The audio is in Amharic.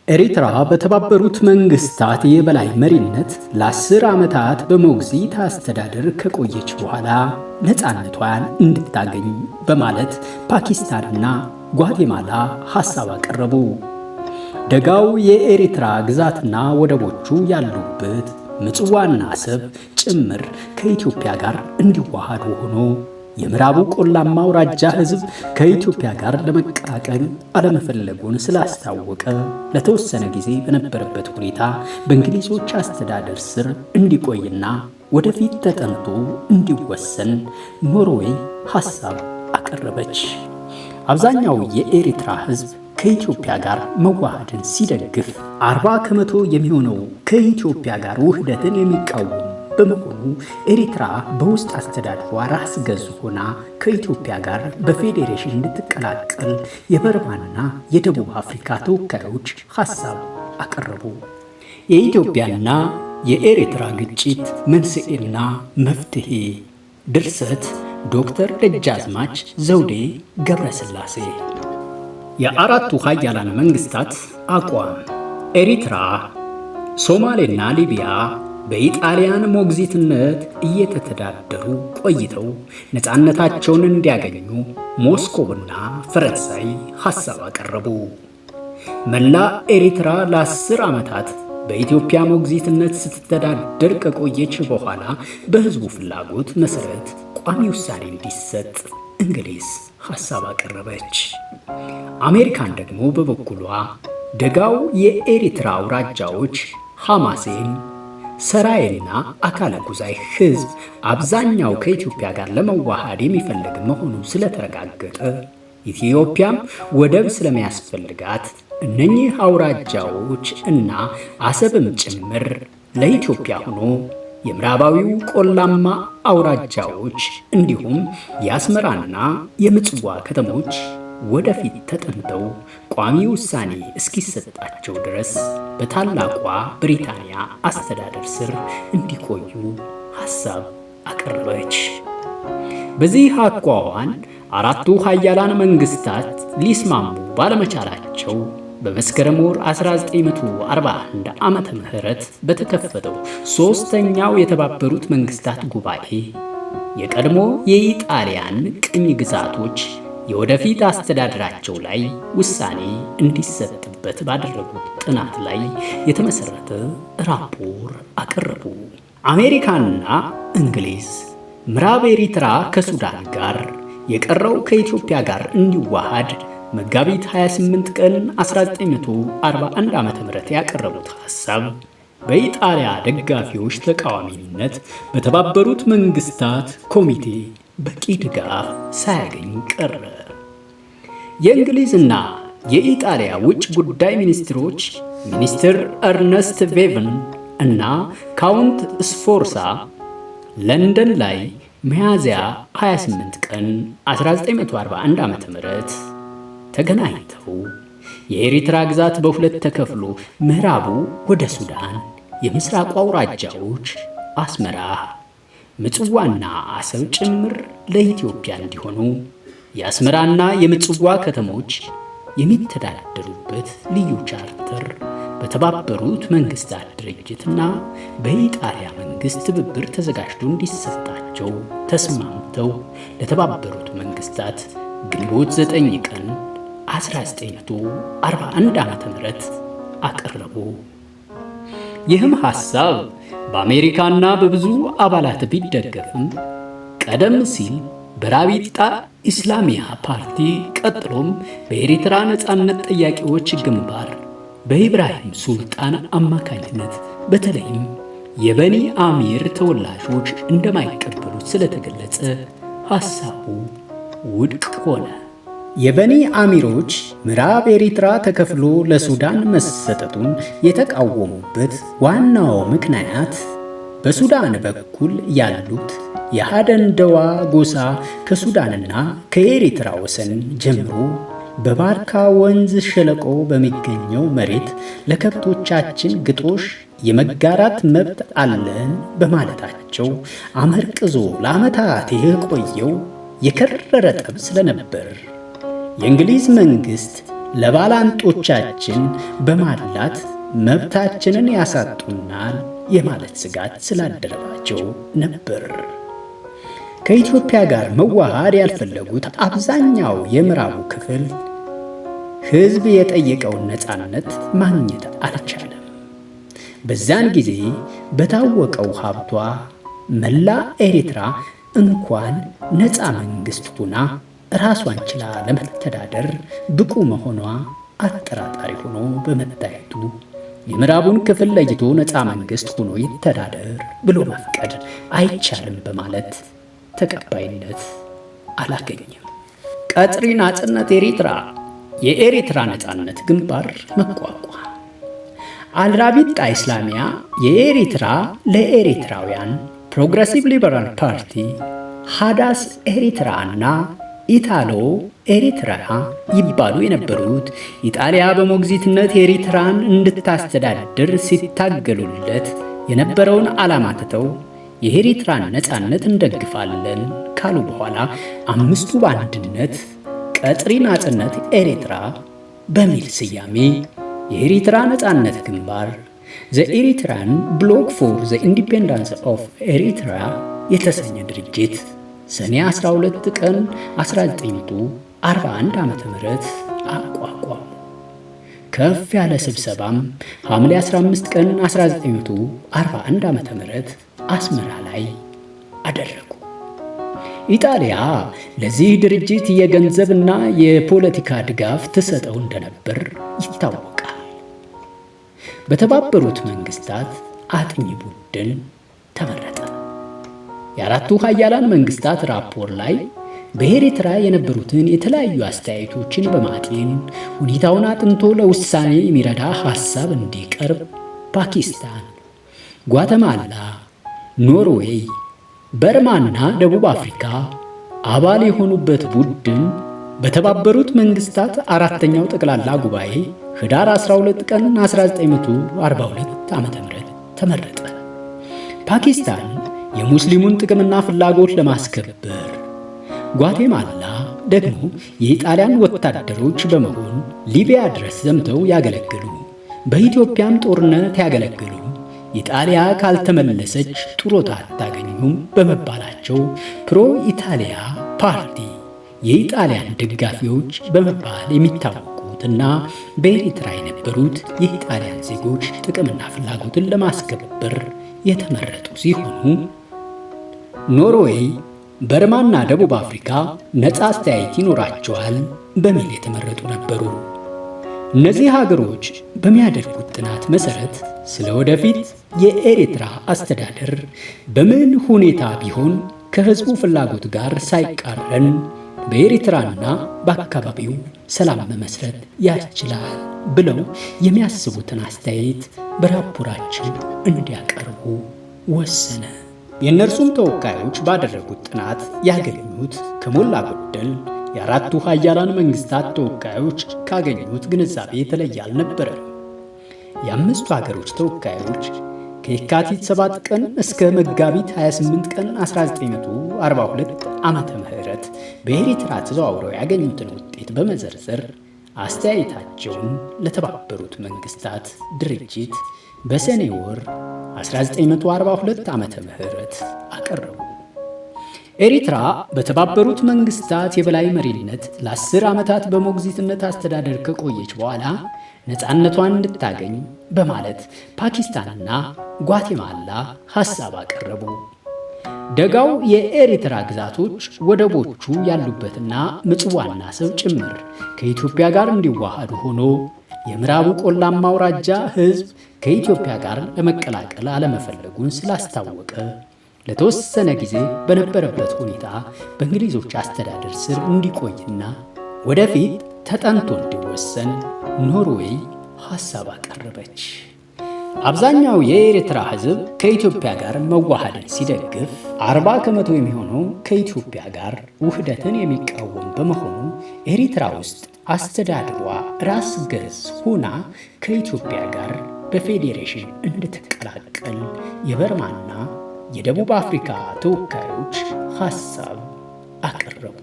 ኤሪትራ በተባበሩት መንግስታት የበላይ መሪነት ለ10 ዓመታት በሞግዚት አስተዳደር ከቆየች በኋላ ነፃነቷን እንድታገኝ በማለት ፓኪስታንና ጓቴማላ ሐሳብ አቀረቡ። ደጋው የኤሪትራ ግዛትና ወደቦቹ ያሉበት ምጽዋና አሰብ ጭምር ከኢትዮጵያ ጋር እንዲዋሃዱ ሆኖ የምዕራቡ ቆላማ አውራጃ ሕዝብ ከኢትዮጵያ ጋር ለመቀላቀል አለመፈለጉን ስላስታወቀ ለተወሰነ ጊዜ በነበረበት ሁኔታ በእንግሊዞች አስተዳደር ስር እንዲቆይና ወደፊት ተጠንቶ እንዲወሰን ኖርዌይ ሐሳብ አቀረበች። አብዛኛው የኤሪትራ ሕዝብ ከኢትዮጵያ ጋር መዋሃድን ሲደግፍ 40 ከመቶ የሚሆነው ከኢትዮጵያ ጋር ውህደትን የሚቃወም በመሆኑ ኤሪትራ በውስጥ አስተዳደሯ ራስ ገዝ ሆና ከኢትዮጵያ ጋር በፌዴሬሽን እንድትቀላቀል የበርማና የደቡብ አፍሪካ ተወካዮች ሐሳብ አቀረቡ። የኢትዮጵያና የኤሪትራ ግጭት መንስኤና መፍትሄ ድርሰት ዶክተር ደጃዝማች ዘውዴ ገብረስላሴ። የአራቱ ኃያላን መንግስታት አቋም። ኤሪትራ፣ ሶማሌና ሊቢያ በኢጣሊያን ሞግዚትነት እየተተዳደሩ ቆይተው ነፃነታቸውን እንዲያገኙ ሞስኮውና ፈረንሳይ ሐሳብ አቀረቡ። መላ ኤሪትራ ለ10 ዓመታት በኢትዮጵያ ሞግዚትነት ስትተዳደር ከቆየች በኋላ በሕዝቡ ፍላጎት መሠረት ቋሚ ውሳኔ እንዲሰጥ እንግሊዝ ሐሳብ አቀረበች። አሜሪካን ደግሞ በበኩሏ ደጋው የኤሪትራ አውራጃዎች ሐማሴን፣ ሰራይና አካለ ጉዛይ ሕዝብ አብዛኛው ከኢትዮጵያ ጋር ለመዋሃድ የሚፈልግ መሆኑ ስለተረጋገጠ ኢትዮጵያም ወደብ ስለሚያስፈልጋት እነኚህ አውራጃዎች እና አሰብም ጭምር ለኢትዮጵያ ሆኖ የምዕራባዊው ቆላማ አውራጃዎች እንዲሁም የአስመራና የምጽዋ ከተሞች ወደፊት ተጠንተው ቋሚ ውሳኔ እስኪሰጣቸው ድረስ በታላቋ ብሪታንያ አስተዳደር ስር እንዲቆዩ ሐሳብ አቀረበች። በዚህ አኳኋን አራቱ ኃያላን መንግስታት ሊስማሙ ባለመቻላቸው በመስከረም ወር 1941 ዓመተ ምህረት በተከፈተው ሦስተኛው የተባበሩት መንግስታት ጉባኤ የቀድሞ የኢጣሊያን ቅኝ ግዛቶች የወደፊት አስተዳደራቸው ላይ ውሳኔ እንዲሰጥበት ባደረጉት ጥናት ላይ የተመሰረተ ራፖር አቀረቡ። አሜሪካና እንግሊዝ ምዕራብ ኤሪትራ ከሱዳን ጋር የቀረው ከኢትዮጵያ ጋር እንዲዋሃድ መጋቢት 28 ቀን 1941 ዓ.ም ያቀረቡት ሐሳብ በኢጣሊያ ደጋፊዎች ተቃዋሚነት በተባበሩት መንግስታት ኮሚቴ በቂ ድጋፍ ሳያገኝ ቀረ። የእንግሊዝና የኢጣሊያ ውጭ ጉዳይ ሚኒስትሮች ሚኒስትር ኤርነስት ቬቨን እና ካውንት ስፎርሳ ለንደን ላይ ሚያዝያ 28 ቀን 1941 ዓ.ም ተገናኝተው የኤሪትራ ግዛት በሁለት ተከፍሎ ምዕራቡ ወደ ሱዳን፣ የምስራቁ አውራጃዎች አስመራ፣ ምጽዋና አሰብ ጭምር ለኢትዮጵያ እንዲሆኑ የአስመራና የምጽዋ ከተሞች የሚተዳደሩበት ልዩ ቻርተር በተባበሩት መንግስታት ድርጅትና በኢጣሊያ መንግስት ትብብር ተዘጋጅቶ እንዲሰጣቸው ተስማምተው ለተባበሩት መንግስታት ግንቦት 9 ቀን 1941 ዓ.ም አቀረቡ። ይህም ሐሳብ በአሜሪካና በብዙ አባላት ቢደገፍም ቀደም ሲል በራቢጣ ኢስላሚያ ፓርቲ ቀጥሎም በኤሪትራ ነፃነት ጠያቂዎች ግንባር በኢብራሂም ሱልጣን አማካኝነት በተለይም የበኒ አሚር ተወላጆች እንደማይቀበሉት ስለተገለጸ ሐሳቡ ውድቅ ሆነ። የበኒ አሚሮች ምዕራብ ኤሪትራ ተከፍሎ ለሱዳን መሰጠቱን የተቃወሙበት ዋናው ምክንያት በሱዳን በኩል ያሉት የሃደንደዋ ጎሳ ከሱዳንና ከኤሪትራ ወሰን ጀምሮ በባርካ ወንዝ ሸለቆ በሚገኘው መሬት ለከብቶቻችን ግጦሽ የመጋራት መብት አለን በማለታቸው አመርቅዞ ለዓመታት የቆየው የከረረ ጠብ ስለነበር የእንግሊዝ መንግስት ለባላንጦቻችን በማላት መብታችንን ያሳጡናል የማለት ስጋት ስላደረባቸው ነበር። ከኢትዮጵያ ጋር መዋሃድ ያልፈለጉት አብዛኛው የምዕራቡ ክፍል ሕዝብ የጠየቀውን ነፃነት ማግኘት አልቻለም። በዛን ጊዜ በታወቀው ሀብቷ መላ ኤሪትራ እንኳን ነፃ መንግሥት ሆና ራሷን ችላ ለመተዳደር ብቁ መሆኗ አጠራጣሪ ሆኖ በመታየቱ የምዕራቡን ክፍል ለይቶ ነፃ መንግሥት ሆኖ ይተዳደር ብሎ መፍቀድ አይቻልም በማለት ተቀባይነት አላገኘም። ቀጽሪ ናጽነት ኤሪትራ የኤሪትራ ነፃነት ግንባር መቋቋም አልራቢጣ ኢስላሚያ የኤሪትራ ለኤሪትራውያን ፕሮግሬሲቭ ሊበራል ፓርቲ ሃዳስ ኤሪትራ እና ኢታሎ ኤሪትራ ይባሉ የነበሩት ኢጣሊያ በሞግዚትነት ኤሪትራን እንድታስተዳድር ሲታገሉለት የነበረውን ዓላማ ትተው የኤሪትራን ነፃነት እንደግፋለን ካሉ በኋላ አምስቱ በአንድነት ቀጽሪ ናጽነት ኤሪትራ በሚል ስያሜ የኤሪትራ ነፃነት ግንባር ዘ ኤሪትራን ብሎክ ፎር ዘ ኢንዲፔንደንስ ኦፍ ኤሪትራ የተሰኘ ድርጅት ሰኔ 12 ቀን 1941 ዓ.ም አቋቋሙ። ከፍ ያለ ስብሰባም ሐምሌ 15 ቀን 1941 ዓ.ም አስመራ ላይ አደረጉ። ኢጣሊያ ለዚህ ድርጅት የገንዘብና የፖለቲካ ድጋፍ ትሰጠው እንደነበር ይታወቃል። በተባበሩት መንግስታት አጥኚ ቡድን ተመረጠ። የአራቱ ሀያላን መንግስታት ራፖር ላይ በኤሪትራ የነበሩትን የተለያዩ አስተያየቶችን በማጤን ሁኔታውን አጥንቶ ለውሳኔ የሚረዳ ሐሳብ እንዲቀርብ ፓኪስታን፣ ጓተማላ፣ ኖርዌይ፣ በርማና ደቡብ አፍሪካ አባል የሆኑበት ቡድን በተባበሩት መንግስታት አራተኛው ጠቅላላ ጉባኤ ህዳር 12 ቀን 1942 ዓ.ም ተመረጠ። ፓኪስታን የሙስሊሙን ጥቅምና ፍላጎት ለማስከበር፣ ጓቴማላ ደግሞ የኢጣሊያን ወታደሮች በመሆን ሊቢያ ድረስ ዘምተው ያገለግሉ፣ በኢትዮጵያም ጦርነት ያገለግሉ፣ ኢጣሊያ ካልተመለሰች ጡረታ አታገኙም በመባላቸው ፕሮ ኢታሊያ ፓርቲ የኢጣሊያን ደጋፊዎች በመባል የሚታወቁትና በኤሪትራ የነበሩት የኢጣሊያን ዜጎች ጥቅምና ፍላጎትን ለማስከበር የተመረጡ ሲሆኑ ኖርዌይ፣ በርማና ደቡብ አፍሪካ ነፃ አስተያየት ይኖራቸዋል በሚል የተመረጡ ነበሩ። እነዚህ ሀገሮች በሚያደርጉት ጥናት መሰረት ስለ ወደፊት የኤሪትራ አስተዳደር በምን ሁኔታ ቢሆን ከህዝቡ ፍላጎት ጋር ሳይቃረን በኤሪትራና በአካባቢው ሰላም መመስረት ያስችላል ብለው የሚያስቡትን አስተያየት በራፖራቸው እንዲያቀርቡ ወሰነ። የእነርሱም ተወካዮች ባደረጉት ጥናት ያገኙት ከሞላ ጎደል የአራቱ ሀያላን መንግስታት ተወካዮች ካገኙት ግንዛቤ የተለየ አልነበረም። የአምስቱ ሀገሮች ተወካዮች ከየካቲት 7 ቀን እስከ መጋቢት 28 ቀን 1942 ዓመተ ምህረት በኤሪትራ ተዘዋውረው ያገኙትን ውጤት በመዘርዘር አስተያየታቸውን ለተባበሩት መንግስታት ድርጅት በሰኔ ወር 1942 ዓመተ ምህረት አቀረቡ። ኤሪትራ በተባበሩት መንግስታት የበላይ መሪነት ለ10 ዓመታት በሞግዚትነት አስተዳደር ከቆየች በኋላ ነፃነቷን እንድታገኝ በማለት ፓኪስታንና ጓቴማላ ሐሳብ አቀረቡ። ደጋው የኤሪትራ ግዛቶች ወደቦቹ ያሉበትና ምጽዋና አሰብ ጭምር ከኢትዮጵያ ጋር እንዲዋሃዱ ሆኖ የምዕራቡ ቆላማ አውራጃ ሕዝብ ከኢትዮጵያ ጋር ለመቀላቀል አለመፈለጉን ስላስታወቀ ለተወሰነ ጊዜ በነበረበት ሁኔታ በእንግሊዞች አስተዳደር ስር እንዲቆይና ወደፊት ተጠንቶ እንዲወሰን ኖርዌይ ሐሳብ አቀረበች። አብዛኛው የኤሪትራ ሕዝብ ከኢትዮጵያ ጋር መዋሃድን ሲደግፍ 40 ከመቶ የሚሆነው ከኢትዮጵያ ጋር ውህደትን የሚቃወም በመሆኑ ኤሪትራ ውስጥ አስተዳድሯ ራስ ገዝ ሆና ከኢትዮጵያ ጋር በፌዴሬሽን እንድትቀላቀል የበርማና የደቡብ አፍሪካ ተወካዮች ሐሳብ አቀረቡ።